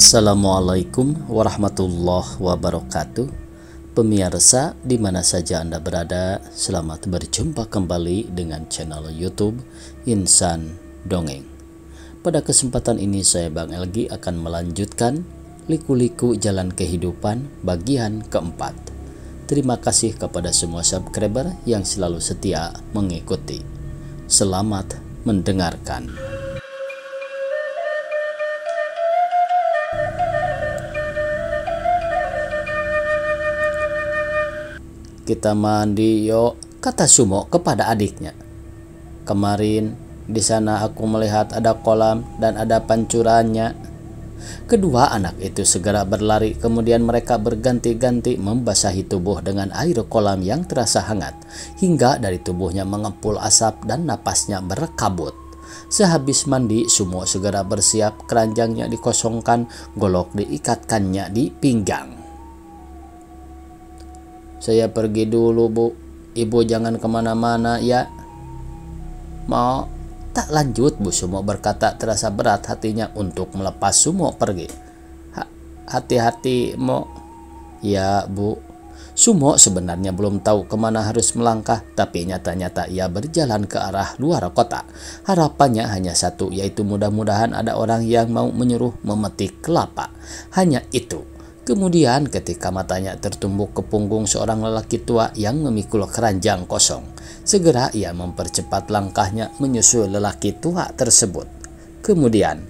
Assalamualaikum warahmatullahi wabarakatuh. Pemirsa di mana saja Anda berada, selamat berjumpa kembali dengan channel YouTube Insan Dongeng. Pada kesempatan ini saya Bang Elgi akan melanjutkan Liku-Liku Jalan Kehidupan bagian keempat. Terima kasih kepada semua subscriber yang selalu setia mengikuti. Selamat mendengarkan. Kita mandi yuk, kata Sumo kepada adiknya. Kemarin di sana aku melihat ada kolam dan ada pancurannya. Kedua anak itu segera berlari, kemudian mereka berganti-ganti membasahi tubuh dengan air kolam yang terasa hangat, hingga dari tubuhnya mengepul asap dan napasnya berkabut. Sehabis mandi, Sumo segera bersiap, keranjangnya dikosongkan, golok diikatkannya di pinggang. Saya pergi dulu, Bu. Ibu jangan kemana-mana ya. Mau? Tak lanjut, Bu Sumo berkata, terasa berat hatinya untuk melepas Sumo pergi. Hati-hati, Mo. Ya, Bu. Sumo sebenarnya belum tahu kemana harus melangkah, tapi nyata-nyata ia berjalan ke arah luar kota. Harapannya hanya satu, yaitu mudah-mudahan ada orang yang mau menyuruh memetik kelapa. Hanya itu. Kemudian ketika matanya tertumbuk ke punggung seorang lelaki tua yang memikul keranjang kosong, segera ia mempercepat langkahnya menyusul lelaki tua tersebut. Kemudian,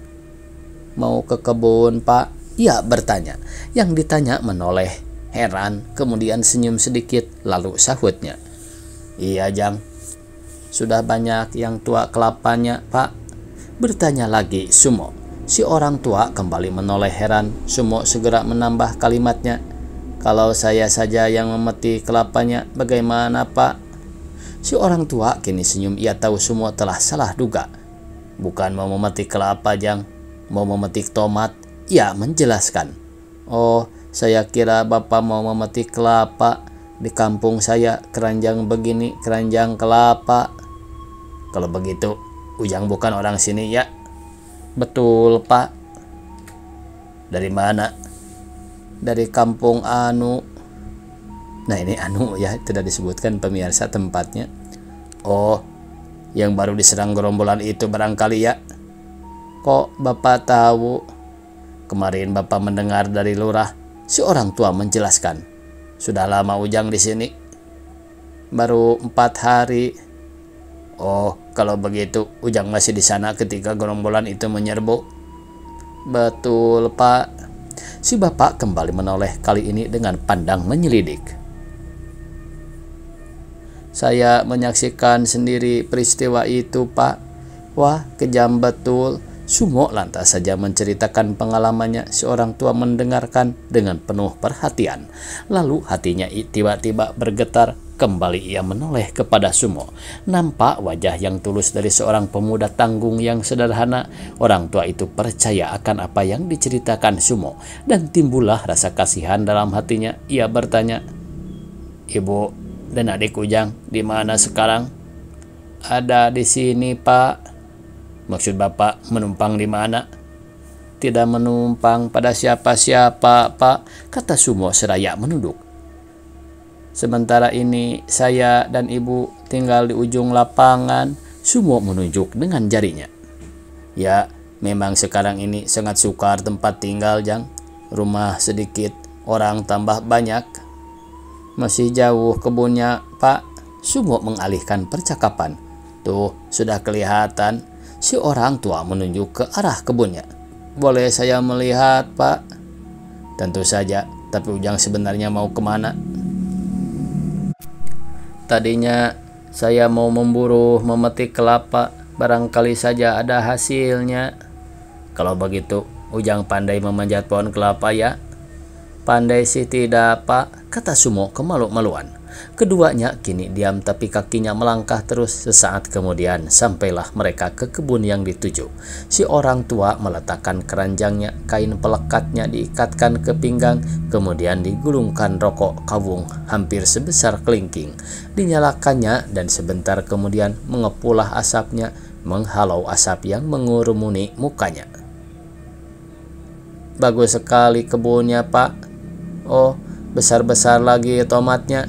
mau ke kebun, Pak? Ia bertanya. Yang ditanya menoleh, heran, kemudian senyum sedikit, lalu sahutnya. Iya, Jang. Sudah banyak yang tua kelapanya, Pak? Bertanya lagi Sumo. Si orang tua kembali menoleh heran. Sumo segera menambah kalimatnya. Kalau saya saja yang memetik kelapanya, bagaimana, Pak? Si orang tua kini senyum. Ia tahu Sumo telah salah duga. Bukan mau memetik kelapa, Jang. Mau memetik tomat. Ia menjelaskan. Oh, saya kira Bapak mau memetik kelapa. Di kampung saya keranjang begini, keranjang kelapa. Kalau begitu, Ujang bukan orang sini ya? Betul, Pak. Dari mana? Dari kampung Anu. Nah, ini Anu ya, tidak disebutkan pemirsa tempatnya. Oh, yang baru diserang gerombolan itu barangkali ya. Kok Bapak tahu? Kemarin Bapak mendengar dari lurah. Si orang tua menjelaskan. Sudah lama Ujang di sini? Baru 4 hari. Oh, kalau begitu Ujang masih di sana ketika gerombolan itu menyerbu. Betul, Pak. Si bapak kembali menoleh, kali ini dengan pandang menyelidik. Saya menyaksikan sendiri peristiwa itu, Pak. Wah, kejam betul. Sumo lantas saja menceritakan pengalamannya. Seorang tua mendengarkan dengan penuh perhatian. Lalu hatinya tiba-tiba bergetar. Kembali ia menoleh kepada Sumo. Nampak wajah yang tulus dari seorang pemuda tanggung yang sederhana. Orang tua itu percaya akan apa yang diceritakan Sumo. Dan timbullah rasa kasihan dalam hatinya. Ia bertanya, Ibu dan adik Ujang di mana sekarang? Ada di sini, Pak. Maksud Bapak menumpang di mana? Tidak menumpang pada siapa-siapa, Pak, kata Sumo seraya menunduk. Sementara ini saya dan ibu tinggal di ujung lapangan. Sumo menunjuk dengan jarinya. Ya, memang sekarang ini sangat sukar tempat tinggal, Jang. Rumah sedikit, orang tambah banyak. Masih jauh kebunnya, Pak. Sumo mengalihkan percakapan. Tuh, sudah kelihatan. Si orang tua menunjuk ke arah kebunnya. Boleh saya melihat, Pak? Tentu saja, tapi Ujang sebenarnya mau kemana? Tadinya saya mau memburu memetik kelapa, barangkali saja ada hasilnya. Kalau begitu, Ujang pandai memanjat pohon kelapa ya? Pandai sih tidak, Pak, kata Sumo kemalu-maluan. Keduanya kini diam tapi kakinya melangkah terus. Sesaat kemudian sampailah mereka ke kebun yang dituju. Si orang tua meletakkan keranjangnya, kain pelekatnya diikatkan ke pinggang, kemudian digulungkan rokok kawung hampir sebesar kelingking. Dinyalakannya dan sebentar kemudian mengepullah asapnya, menghalau asap yang mengurumuni mukanya. bagus sekali kebunnya, Pak. Oh, besar-besar lagi tomatnya.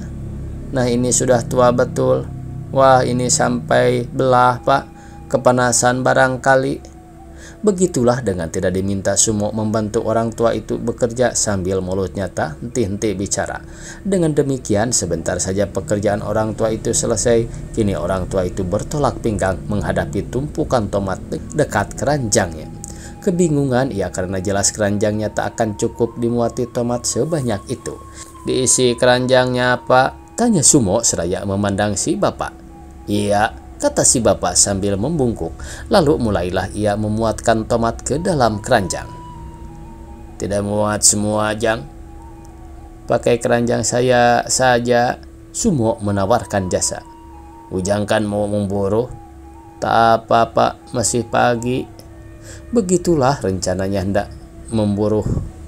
Nah, ini sudah tua betul. Wah, ini sampai belah, Pak. Kepanasan barangkali. Begitulah dengan tidak diminta Sumo membantu orang tua itu bekerja sambil mulutnya tak henti-henti bicara. Dengan demikian sebentar saja pekerjaan orang tua itu selesai. Kini orang tua itu bertolak pinggang menghadapi tumpukan tomat dekat keranjangnya. Kebingungan ia karena jelas keranjangnya tak akan cukup dimuati tomat sebanyak itu. Diisi keranjangnya, Pak? Tanya Sumo seraya memandang si bapak. Iya, kata si bapak sambil membungkuk. Lalu mulailah ia memuatkan tomat ke dalam keranjang. Tidak muat semua, Jang. Pakai keranjang saya saja. Sumo menawarkan jasa. Ujang kan mau memburu. Tak apa, Pak, masih pagi. Begitulah rencananya hendak memburu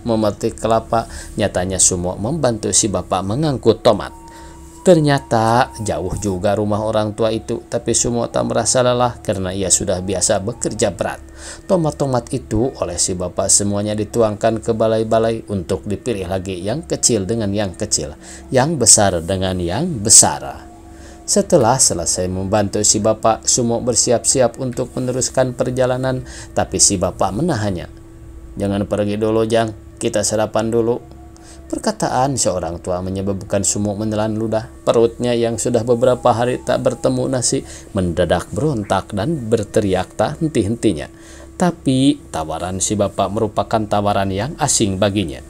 memetik kelapa. Nyatanya Sumo membantu si bapak mengangkut tomat. Ternyata jauh juga rumah orang tua itu, tapi Sumo tak merasa lelah karena ia sudah biasa bekerja berat. Tomat-tomat itu oleh si bapak semuanya dituangkan ke balai-balai untuk dipilih lagi yang kecil dengan yang kecil, yang besar dengan yang besar. Setelah selesai membantu si bapak, Sumo bersiap-siap untuk meneruskan perjalanan, tapi si bapak menahannya. Jangan pergi dulu, Jang, kita sarapan dulu. Perkataan seorang tua menyebabkan Sumo menelan ludah. Perutnya yang sudah beberapa hari tak bertemu nasi mendadak berontak dan berteriak tak henti-hentinya. Tapi tawaran si bapak merupakan tawaran yang asing baginya.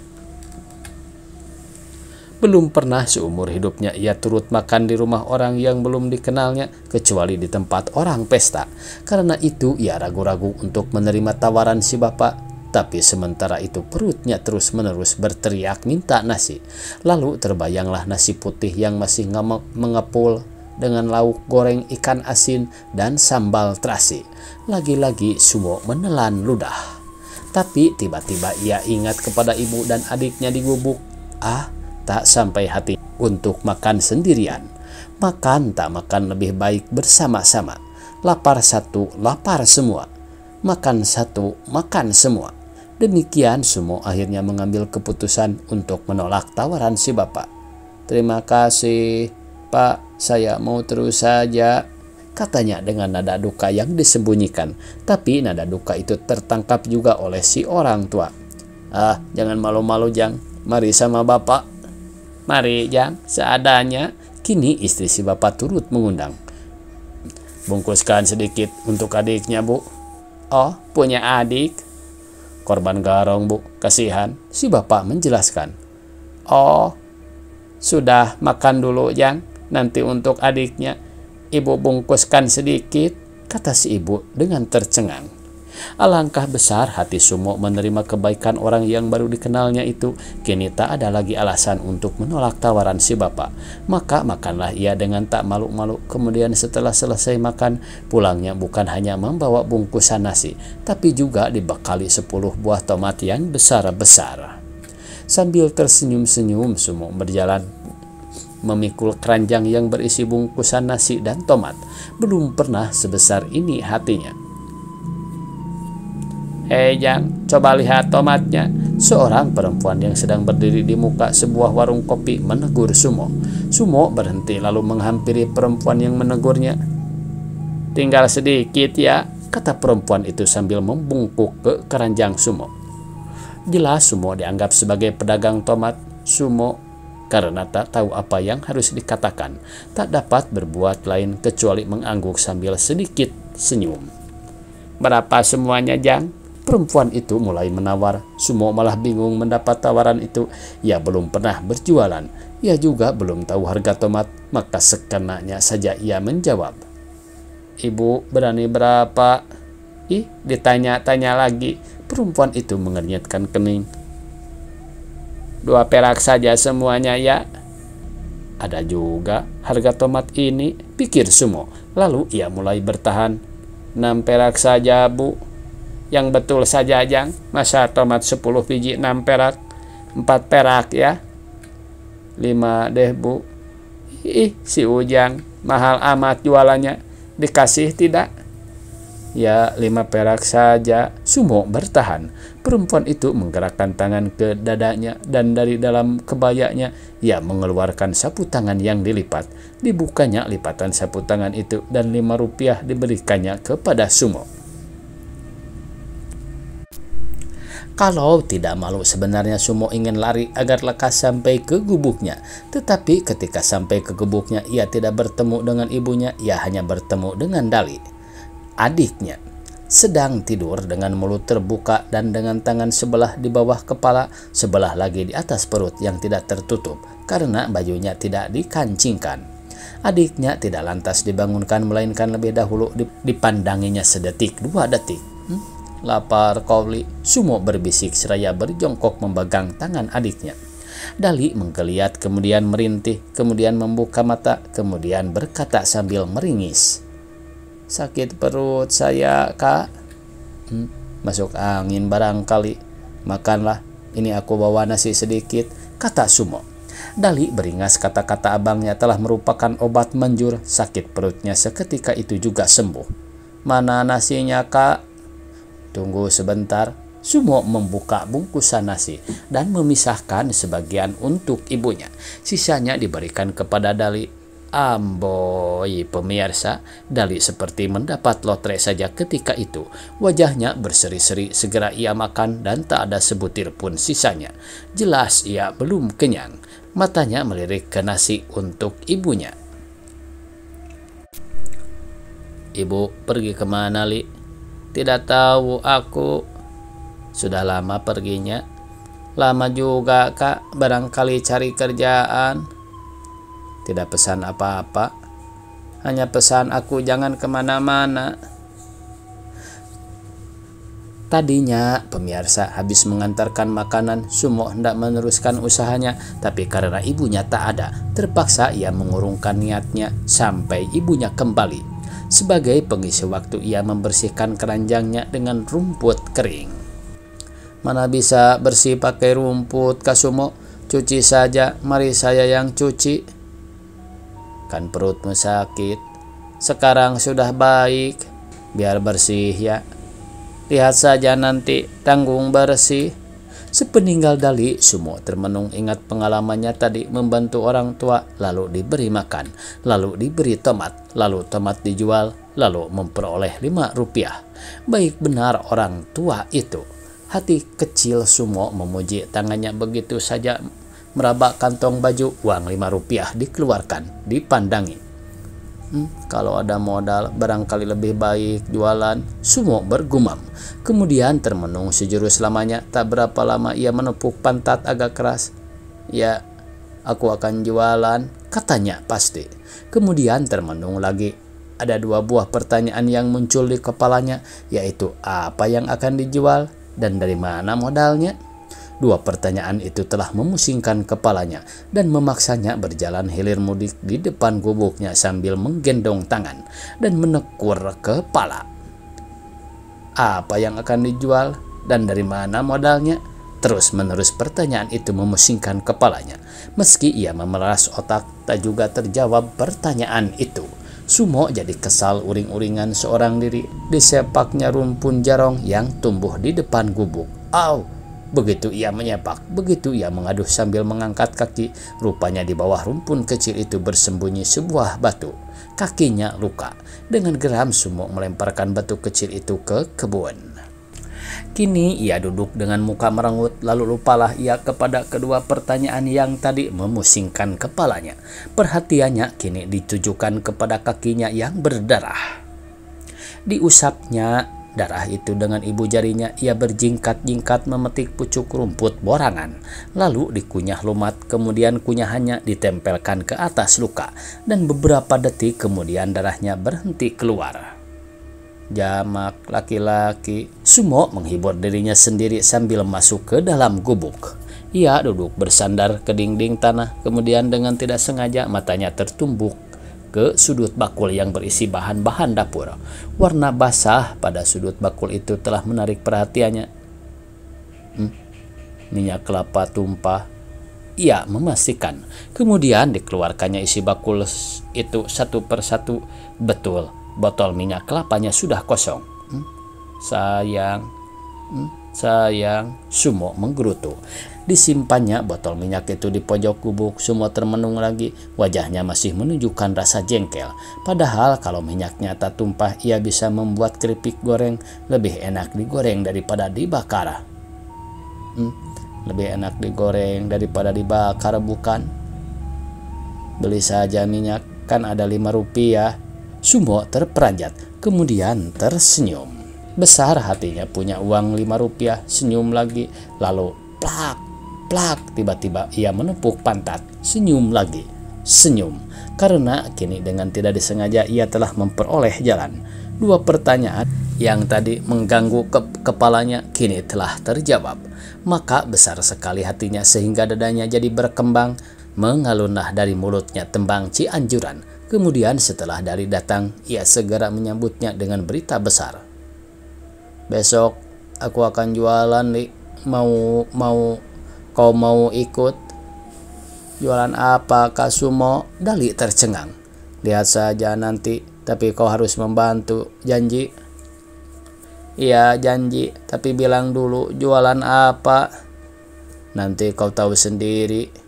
Belum pernah seumur hidupnya ia turut makan di rumah orang yang belum dikenalnya, kecuali di tempat orang pesta. Karena itu ia ragu-ragu untuk menerima tawaran si bapak. Tapi sementara itu perutnya terus-menerus berteriak minta nasi. Lalu terbayanglah nasi putih yang masih mengepul dengan lauk goreng ikan asin dan sambal terasi. Lagi-lagi Sumo menelan ludah. Tapi tiba-tiba ia ingat kepada ibu dan adiknya di gubuk. Tak sampai hati untuk makan sendirian. Makan tak makan lebih baik bersama-sama. Lapar satu, lapar semua. Makan satu, makan semua. Demikian Sumo akhirnya mengambil keputusan untuk menolak tawaran si bapak. Terima kasih, Pak, saya mau terus saja, katanya dengan nada duka yang disembunyikan. Tapi nada duka itu tertangkap juga oleh si orang tua. Jangan malu-malu, Jang. Mari sama bapak. Mari, Jang, seadanya. Kini istri si bapak turut mengundang. Bungkuskan sedikit untuk adiknya, Bu. Oh, punya adik? Korban garong, Bu, kasihan, si bapak menjelaskan. Oh, sudah makan dulu, Jang. Nanti untuk adiknya ibu bungkuskan sedikit, kata si ibu dengan tercengang. Alangkah besar hati Sumo menerima kebaikan orang yang baru dikenalnya itu. Kini tak ada lagi alasan untuk menolak tawaran si bapak. Maka makanlah ia dengan tak malu-malu. Kemudian setelah selesai makan, pulangnya bukan hanya membawa bungkusan nasi, tapi juga dibekali 10 buah tomat yang besar-besar. Sambil tersenyum-senyum, Sumo berjalan memikul keranjang yang berisi bungkusan nasi dan tomat. Belum pernah sebesar ini hatinya. Hei, Jang, coba lihat tomatnya. Seorang perempuan yang sedang berdiri di muka sebuah warung kopi menegur Sumo. Sumo berhenti lalu menghampiri perempuan yang menegurnya. Tinggal sedikit ya, kata perempuan itu sambil membungkuk ke keranjang Sumo. Jelas Sumo dianggap sebagai pedagang tomat. Sumo karena tak tahu apa yang harus dikatakan, tak dapat berbuat lain kecuali mengangguk sambil sedikit senyum. Berapa semuanya, Jang? Perempuan itu mulai menawar. Sumo malah bingung mendapat tawaran itu. Ia belum pernah berjualan. Ia juga belum tahu harga tomat. Maka sekenanya saja ia menjawab. Ibu berani berapa? Ditanya-tanya lagi. Perempuan itu mengernyitkan kening. 2 perak saja semuanya ya. Ada juga harga tomat ini, pikir Sumo. Lalu ia mulai bertahan. 6 perak saja, Bu. Yang betul saja, Jang. Masa tomat 10 biji 6 perak? 4 perak ya. 5 deh, Bu. Si Ujang, mahal amat jualannya. Dikasih tidak? Ya, 5 perak saja. Sumo bertahan. Perempuan itu menggerakkan tangan ke dadanya dan dari dalam kebayanya ia mengeluarkan sapu tangan yang dilipat. Dibukanya lipatan sapu tangan itu dan 5 rupiah diberikannya kepada Sumo. Kalau tidak malu sebenarnya Sumo ingin lari agar lekas sampai ke gubuknya. Tetapi ketika sampai ke gubuknya ia tidak bertemu dengan ibunya, ia hanya bertemu dengan Dali, adiknya, sedang tidur dengan mulut terbuka dan dengan tangan sebelah di bawah kepala, sebelah lagi di atas perut yang tidak tertutup karena bajunya tidak dikancingkan. Adiknya tidak lantas dibangunkan melainkan lebih dahulu dipandanginya sedetik 2 detik. Lapar kau, Sumo berbisik seraya berjongkok memegang tangan adiknya. Dali menggeliat, kemudian merintih, kemudian membuka mata, kemudian berkata sambil meringis, "Sakit perut saya, Kak." Masuk angin barangkali. "Makanlah, ini aku bawa nasi sedikit," kata Sumo. Dali beringas kata-kata abangnya telah merupakan obat manjur. Sakit perutnya seketika itu juga sembuh. "Mana nasinya, Kak?" "Tunggu sebentar." Sumo membuka bungkusan nasi dan memisahkan sebagian untuk ibunya. Sisanya diberikan kepada Dali. Amboi pemirsa, Dali seperti mendapat lotre saja ketika itu. Wajahnya berseri-seri, segera ia makan dan tak ada sebutir pun sisanya. Jelas ia belum kenyang. Matanya melirik ke nasi untuk ibunya. "Ibu pergi kemana, Li?" "Tidak tahu aku." "Sudah lama perginya?" "Lama juga, Kak. Barangkali cari kerjaan." "Tidak pesan apa-apa?" "Hanya pesan aku jangan kemana-mana." Tadinya pemirsa habis mengantarkan makanan, Sumo hendak meneruskan usahanya, tapi karena ibunya tak ada, terpaksa ia mengurungkan niatnya sampai ibunya kembali. Sebagai pengisi waktu ia membersihkan keranjangnya dengan rumput kering. "Mana bisa bersih pakai rumput, Kak Sumo? Cuci saja, mari saya yang cuci." "Kan perutmu sakit. Sekarang sudah baik. Biar bersih ya. Lihat saja nanti, tanggung bersih." Sepeninggal Dali, Sumo termenung ingat pengalamannya tadi membantu orang tua, lalu diberi makan, lalu diberi tomat, lalu tomat dijual, lalu memperoleh 5 rupiah. Baik benar orang tua itu. Hati kecil Sumo memuji, tangannya begitu saja meraba kantong baju, uang 5 rupiah dikeluarkan, dipandangi. Kalau ada modal barangkali lebih baik jualan, Sumo bergumam. Kemudian termenung sejurus lamanya. Tak berapa lama ia menepuk pantat agak keras. "Ya, aku akan jualan," katanya pasti. Kemudian termenung lagi. Ada 2 buah pertanyaan yang muncul di kepalanya, yaitu apa yang akan dijual dan dari mana modalnya. 2 pertanyaan itu telah memusingkan kepalanya dan memaksanya berjalan hilir mudik di depan gubuknya sambil menggendong tangan dan menekur kepala. Apa yang akan dijual dan dari mana modalnya? Terus-menerus pertanyaan itu memusingkan kepalanya. Meski ia memeras otak, tak juga terjawab pertanyaan itu. Sumo jadi kesal uring-uringan seorang diri. Disepaknya rumpun jarong yang tumbuh di depan gubuk. Au! Begitu ia menyepak, begitu ia mengaduh sambil mengangkat kaki, rupanya di bawah rumpun kecil itu bersembunyi sebuah batu. Kakinya luka. Dengan geram Sumo melemparkan batu kecil itu ke kebun. Kini ia duduk dengan muka merengut, lalu lupalah ia kepada kedua pertanyaan yang tadi memusingkan kepalanya. Perhatiannya kini ditujukan kepada kakinya yang berdarah. Diusapnya darah itu dengan ibu jarinya, ia berjingkat-jingkat memetik pucuk rumput borangan. Lalu dikunyah lumat, kemudian kunyahannya ditempelkan ke atas luka, dan beberapa detik kemudian darahnya berhenti keluar. Jamak laki-laki. Sumo menghibur dirinya sendiri sambil masuk ke dalam gubuk. Ia duduk bersandar ke dinding tanah, kemudian dengan tidak sengaja matanya tertumbuk ke sudut bakul yang berisi bahan-bahan dapur. Warna basah pada sudut bakul itu telah menarik perhatiannya. Minyak kelapa tumpah. Ia memastikan. Kemudian dikeluarkannya isi bakul itu satu persatu. Betul, botol minyak kelapanya sudah kosong. Sayang, sayang, Sumo menggerutu. Disimpannya botol minyak itu di pojok gubuk. Sumo termenung lagi. Wajahnya masih menunjukkan rasa jengkel. Padahal kalau minyaknya tak tumpah, ia bisa membuat keripik goreng lebih enak digoreng daripada dibakar. Lebih enak digoreng daripada dibakar, bukan? Beli saja minyak, kan ada 5 rupiah. Sumo terperanjat, kemudian tersenyum. Besar hatinya punya uang 5 rupiah. Senyum lagi, lalu plak, plak. Tiba-tiba ia menepuk pantat. Senyum lagi, senyum. Karena kini dengan tidak disengaja ia telah memperoleh jalan. 2 pertanyaan yang tadi mengganggu kepalanya kini telah terjawab. Maka besar sekali hatinya sehingga dadanya jadi berkembang. Mengalunlah dari mulutnya tembang Cianjuran. Kemudian setelah dari datang, ia segera menyambutnya dengan berita besar. Besok aku akan jualan, Li. Kau mau ikut? Jualan apa, Kak Sumo? Dali tercengang. Lihat saja nanti, tapi kau harus membantu. Janji? Iya, janji. Tapi bilang dulu jualan apa? Nanti kau tahu sendiri.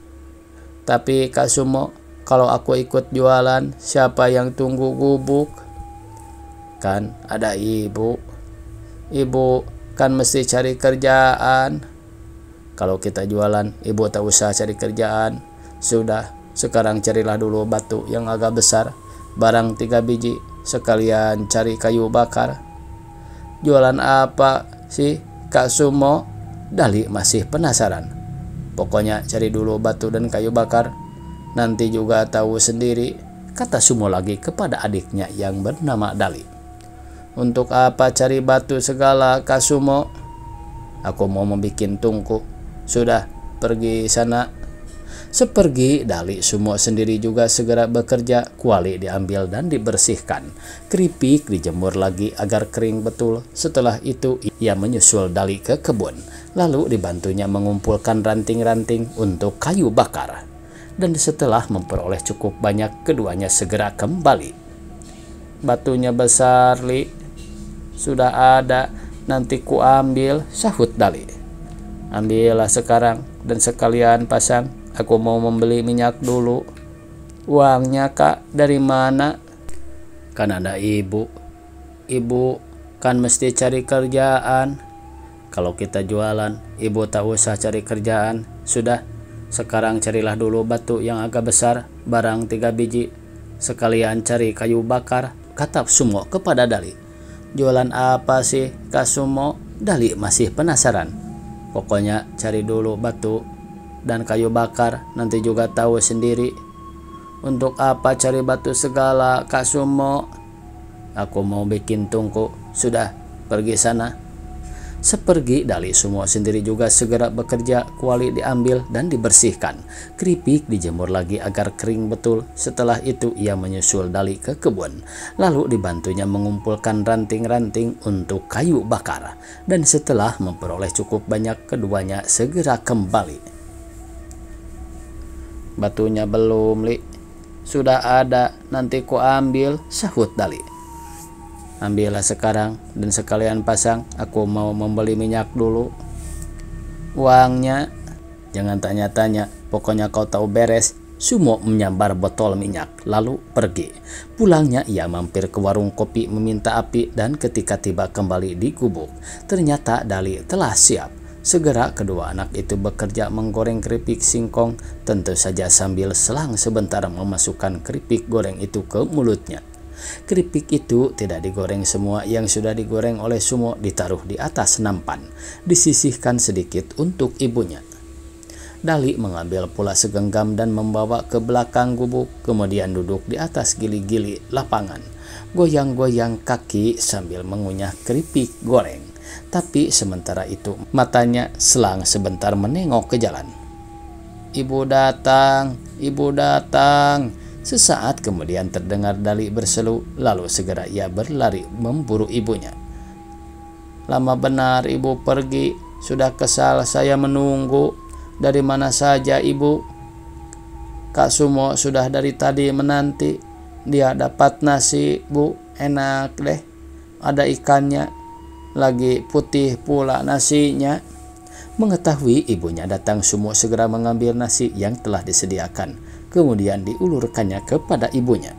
Tapi Kak Sumo, kalau aku ikut jualan, siapa yang tunggu gubuk? Kan ada ibu. Ibu kan mesti cari kerjaan. Kalau kita jualan, ibu tak usah cari kerjaan. Sudah, sekarang carilah dulu batu yang agak besar. Barang 3 biji, sekalian cari kayu bakar. Jualan apa sih, Kak Sumo? Dali masih penasaran. Pokoknya cari dulu batu dan kayu bakar. Nanti juga tahu sendiri, kata Sumo lagi kepada adiknya yang bernama Dali. Untuk apa cari batu segala, Kak Sumo? Aku mau membikin tungku. Sudah, pergi sana. Sepergi Dali, Sumo sendiri juga segera bekerja. Kuali diambil dan dibersihkan. Keripik dijemur lagi agar kering betul. Setelah itu ia menyusul Dali ke kebun. Lalu dibantunya mengumpulkan ranting-ranting untuk kayu bakar. Dan setelah memperoleh cukup banyak, keduanya segera kembali. Batunya besar, Li. Sudah ada, nanti ku ambil, sahut Dali. Ambillah sekarang dan sekalian pasang. Aku mau membeli minyak dulu. Uangnya, Kak, dari mana? Kan ada ibu. Ibu kan mesti cari kerjaan. Kalau kita jualan, ibu tak usah cari kerjaan. Sudah, sekarang carilah dulu batu yang agak besar, barang 3 biji. Sekalian cari kayu bakar, kata Sumo kepada Dali. Jualan apa sih, Kak Sumo? Dali masih penasaran. Pokoknya cari dulu batu dan kayu bakar, nanti juga tahu sendiri. Untuk apa cari batu segala, Kak Sumo? Aku mau bikin tungku. Sudah, pergi sana. Sepergi Dali, Sumo sendiri juga segera bekerja. Kuali diambil dan dibersihkan. Keripik dijemur lagi agar kering betul. Setelah itu ia menyusul Dali ke kebun. Lalu dibantunya mengumpulkan ranting-ranting untuk kayu bakar. Dan setelah memperoleh cukup banyak, keduanya segera kembali. Batunya belum, Li. Sudah ada, nanti ku ambil, sahut Dali. Ambillah sekarang dan sekalian pasang. Aku mau membeli minyak dulu. Uangnya? Jangan tanya-tanya, pokoknya kau tahu beres. Sumo menyambar botol minyak lalu pergi. Pulangnya ia mampir ke warung kopi meminta api, dan ketika tiba kembali di gubuk, ternyata Dali telah siap. Segera kedua anak itu bekerja menggoreng keripik singkong, tentu saja sambil selang sebentar memasukkan keripik goreng itu ke mulutnya. Keripik itu tidak digoreng semua. Yang sudah digoreng oleh Sumo ditaruh di atas nampan, disisihkan sedikit untuk ibunya. Dali mengambil pula segenggam dan membawa ke belakang gubuk, kemudian duduk di atas gili-gili lapangan, goyang-goyang kaki sambil mengunyah keripik goreng. Tapi sementara itu matanya selang sebentar menengok ke jalan. Ibu datang, ibu datang. Sesaat kemudian terdengar Dali berseru, lalu segera ia berlari memburu ibunya. Lama benar ibu pergi, sudah kesal saya menunggu. Dari mana saja ibu? Kak Sumo sudah dari tadi menanti. Dia dapat nasi, Bu, enak deh. ada ikannya, lagi putih pula nasinya. Mengetahui ibunya datang, Sumo segera mengambil nasi yang telah disediakan, kemudian diulurkannya kepada ibunya.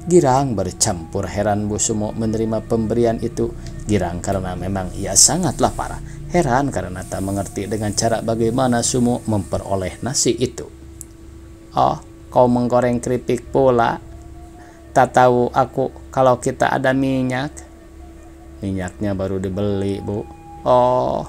Girang bercampur heran Bu Sumo menerima pemberian itu. Girang karena memang ia sangat lapar, heran karena tak mengerti dengan cara bagaimana Sumo memperoleh nasi itu. "Oh, kau menggoreng keripik pula? Tak tahu aku kalau kita ada minyak." "Minyaknya baru dibeli, Bu." "Oh."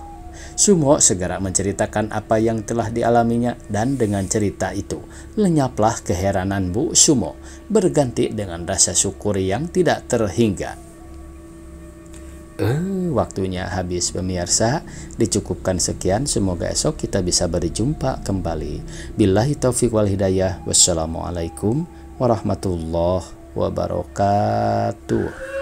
Sumo segera menceritakan apa yang telah dialaminya, dan dengan cerita itu lenyaplah keheranan Bu Sumo, berganti dengan rasa syukur yang tidak terhingga. Waktunya habis pemirsa, dicukupkan sekian, semoga esok kita bisa berjumpa kembali. Billahi taufiq wal hidayah. Wassalamualaikum warahmatullahi wabarakatuh.